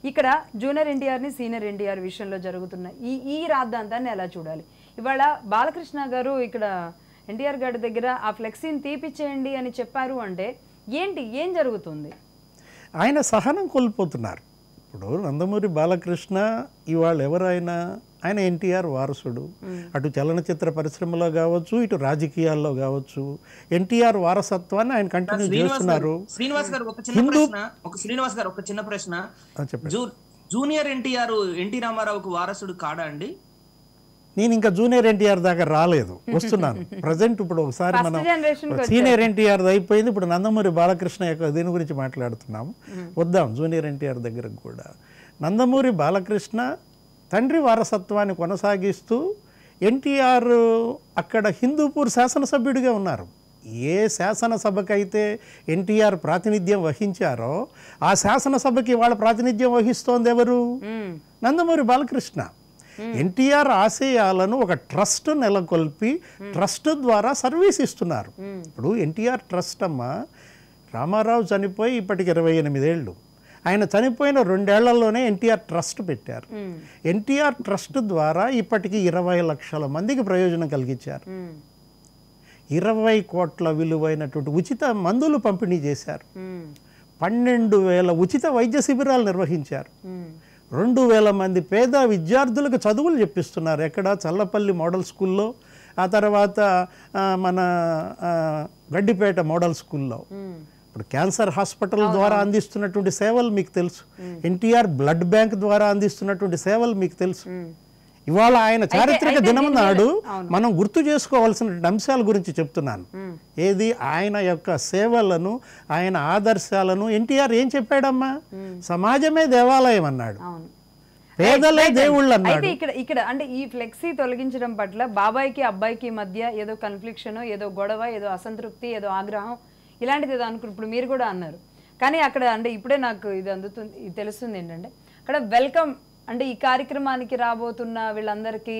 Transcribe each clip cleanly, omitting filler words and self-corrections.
ఇక్కడ జూనియర్ ఎన్టీఆర్ని సీనియర్ ఎన్టీఆర్ విషయంలో జరుగుతున్న ఈ రాద్ధాంతాన్ని ఎలా చూడాలి? ఇవాళ బాలకృష్ణ గారు ఇక్కడ ఎన్టీఆర్ గారి దగ్గర ఆ ఫ్లెక్సీని తీపిచ్చేయండి అని చెప్పారు అంటే ఏం జరుగుతుంది? ఆయన సహనం కోల్పోతున్నారు. ఇప్పుడు నందమూరి బాలకృష్ణ ఇవాళ ఎవరైనా ఆయన ఎన్టీఆర్ వారసుడు. అటు చలనచిత్ర పరిశ్రమలో కావచ్చు, ఇటు రాజకీయాల్లో కావచ్చు ఎన్టీఆర్ వారసత్వాన్ని ఆయన కంటిన్యూ చేస్తున్నారు. శ్రీనివాస్ గారు ఒక చిన్న ప్రశ్న, జూనియర్ ఎన్టీఆర్ ఎన్టీ రామారావుకు వారసుడు కాడా అండి? నేను ఇంకా జూనియర్ ఎన్టీఆర్ దాకా రాలేదు, వస్తున్నాను. ప్రజెంట్ ఇప్పుడు ఒకసారి మనం సీనియర్ ఎన్టీఆర్ అయిపోయింది, ఇప్పుడు నందమూరి బాలకృష్ణ యొక్క దీని గురించి మాట్లాడుతున్నాము. వద్దాం జూనియర్ ఎన్టీఆర్ దగ్గరకు కూడా. నందమూరి బాలకృష్ణ తండ్రి వారసత్వాన్ని కొనసాగిస్తూ ఎన్టీఆర్ అక్కడ హిందూపూర్ శాసనసభ్యుడిగా ఉన్నారు. ఏ శాసనసభకైతే ఎన్టీఆర్ ప్రాతినిధ్యం వహించారో ఆ శాసనసభకి వాళ్ళ ప్రాతినిధ్యం వహిస్తోంది ఎవరు? నందమూరి బాలకృష్ణ. ఎన్టీఆర్ ఆశయాలను ఒక ట్రస్ట్ నెలకొల్పి ట్రస్ట్ ద్వారా సర్వీస్ ఇస్తున్నారు. ఇప్పుడు ఎన్టీఆర్ ట్రస్ట్ అమ్మ రామారావు చనిపోయి ఇప్పటికి 28 ఏళ్ళు. ఆయన చనిపోయిన 2 ఏళ్లలోనే ఎన్టీఆర్ ట్రస్ట్ పెట్టారు. ఎన్టీఆర్ ట్రస్ట్ ద్వారా ఇప్పటికి 20 లక్షల మందికి ప్రయోజనం కలిగించారు. 20 కోట్ల విలువైనటువంటి ఉచిత మందులు పంపిణీ చేశారు. 12,000 ఉచిత వైద్య శిబిరాలు నిర్వహించారు. 2,000 మంది పేద విద్యార్థులకు చదువులు చెప్పిస్తున్నారు. ఎక్కడ? చల్లపల్లి మోడల్ స్కూల్లో, ఆ తర్వాత మన గడ్డిపేట మోడల్ స్కూల్లో. ఇప్పుడు క్యాన్సర్ హాస్పిటల్ ద్వారా అందిస్తున్నటువంటి సేవలు మీకు తెలుసు. ఎన్టీఆర్ బ్లడ్ బ్యాంక్ ద్వారా అందిస్తున్నటువంటి సేవలు మీకు తెలుసు. ఇవాళ ఆయన చారిత్రక దినం నాడు మనం గుర్తు చేసుకోవాల్సిన అంశాల గురించి చెప్తున్నాను. ఏది? ఆయన యొక్క సేవలను, ఆయన ఆదర్శాలను. ఎన్టీఆర్ ఏం చెప్పాడమ్మా? సమాజమే దేవాలయం అన్నాడు, పేదలే దేవుళ్ళు అన్నాడు. ఇక్కడ అంటే ఈ ఫ్లెక్సీ తొలగించడం పట్ల బాబాయ్కి అబ్బాయికి మధ్య ఏదో కన్ఫ్లిక్షన్, ఏదో గొడవ, ఏదో అసంతృప్తి, ఏదో ఆగ్రహం ఇలాంటిది ఏదో అనుకుని ఇప్పుడు మీరు కూడా అన్నారు. కానీ అక్కడ అంటే ఇప్పుడే నాకు ఇది తెలుస్తుంది ఏంటంటే అక్కడ వెల్కమ్ అంటే ఈ కార్యక్రమానికి రాబోతున్న వీళ్ళందరికీ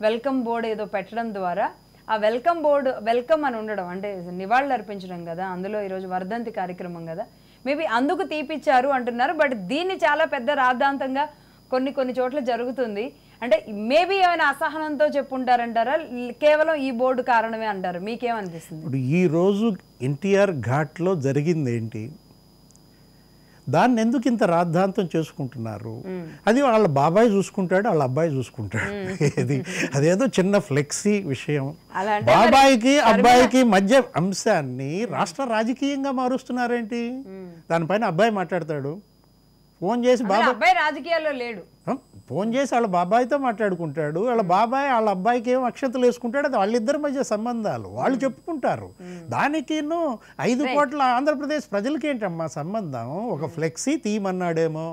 వెల్కమ్ బోర్డు ఏదో పెట్టడం ద్వారా ఆ వెల్కమ్ బోర్డు వెల్కమ్ అని ఉండడం అంటే నివాళులు అర్పించడం కదా. అందులో ఈరోజు వర్ధంతి కార్యక్రమం కదా, మేబీ అందుకు తీపిచ్చారు అంటున్నారు. బట్ దీన్ని చాలా పెద్ద రాద్ధాంతంగా కొన్ని చోట్ల జరుగుతుంది. అంటే మేబీ ఏమైనా అసహనంతో చెప్పుంటారంటారా, కేవలం ఈ బోర్డు కారణమే అంటారు? మీకేమనిపిస్తుంది? ఇప్పుడు ఈరోజు ఎన్టీఆర్ ఘాట్లో జరిగింది ఏంటి? దాన్ని ఎందుకు ఇంత రాద్ధాంతం చేసుకుంటున్నారు? అది వాళ్ళ బాబాయ్ చూసుకుంటాడు, వాళ్ళ అబ్బాయి చూసుకుంటాడు. అదేదో చిన్న ఫ్లెక్సీ విషయం. బాబాయికి అబ్బాయికి మధ్య అంశాన్ని రాష్ట్ర రాజకీయంగా మారుస్తున్నారేంటి? దానిపైన అబ్బాయి మాట్లాడతాడు, ఫోన్ చేసి అబ్బాయి రాజకీయాల్లో లేడు, ఫోన్ చేసి వాళ్ళ బాబాయ్తో మాట్లాడుకుంటాడు. వాళ్ళ బాబాయ్ వాళ్ళ అబ్బాయికి ఏం అక్షతలు వేసుకుంటాడు. అది వాళ్ళిద్దరి మధ్య సంబంధాలు, వాళ్ళు చెప్పుకుంటారు. దానికి 5 కోట్ల ఆంధ్రప్రదేశ్ ప్రజలకి ఏంటమ్మా సంబంధం? ఒక ఫ్లెక్సీ తీయమన్నాడేమో,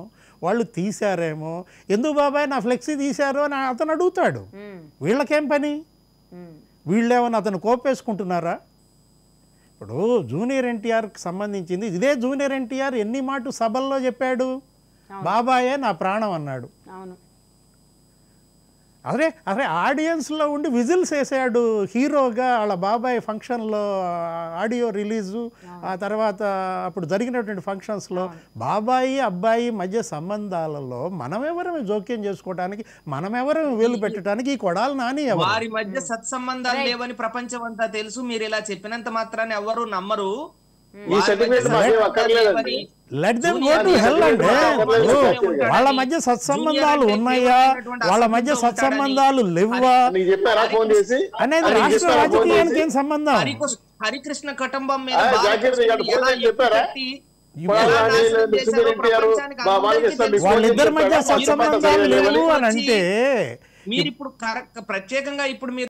వాళ్ళు తీశారేమో. ఎందుకు బాబాయ్ నా ఫ్లెక్సీ తీశారు అని అతను అడుగుతాడు. వీళ్ళకేం పని? వీళ్ళేమన్నా అతను కోపేసుకుంటున్నారా? ఇప్పుడు జూనియర్ ఎన్టీఆర్కి సంబంధించింది ఇదే. జూనియర్ ఎన్టీఆర్ ఎన్ని మాట సభల్లో చెప్పాడు? బాబాయే నా ప్రాణం అన్నాడు. అరే ఆడియన్స్లో ఉండి విజిల్స్ వేసాడు హీరోగా. వాళ్ళ బాబాయ్ ఫంక్షన్లో ఆడియో రిలీజు, ఆ తర్వాత అప్పుడు జరిగినటువంటి ఫంక్షన్స్లో బాబాయి అబ్బాయి మధ్య సంబంధాలలో మనమెవరమే జోక్యం చేసుకోవడానికి, మనమెవరమే వేలు పెట్టడానికి ఈ కొడాలి నాని వారి మధ్య సత్సంబంధాలు లేవని ప్రపంచం అంతా తెలుసు. మీరు ఇలా చెప్పినంత మాత్రాన్ని ఎవరు నమ్మరు. వాళ్ళ మధ్య సత్సంబంధాలు ఉన్నాయా, వాళ్ళ మధ్య సత్సంబంధాలు లేవా అనేది రాష్ట్ర రాజకీయానికి ఏం సంబంధం? హరికృష్ణ కుటుంబం మీద వాళ్ళిద్దరి మధ్య సత్సంబంధాలు లేవు అని అంటే మీరు ఇప్పుడు ప్రత్యేకంగా ఇప్పుడు మీరు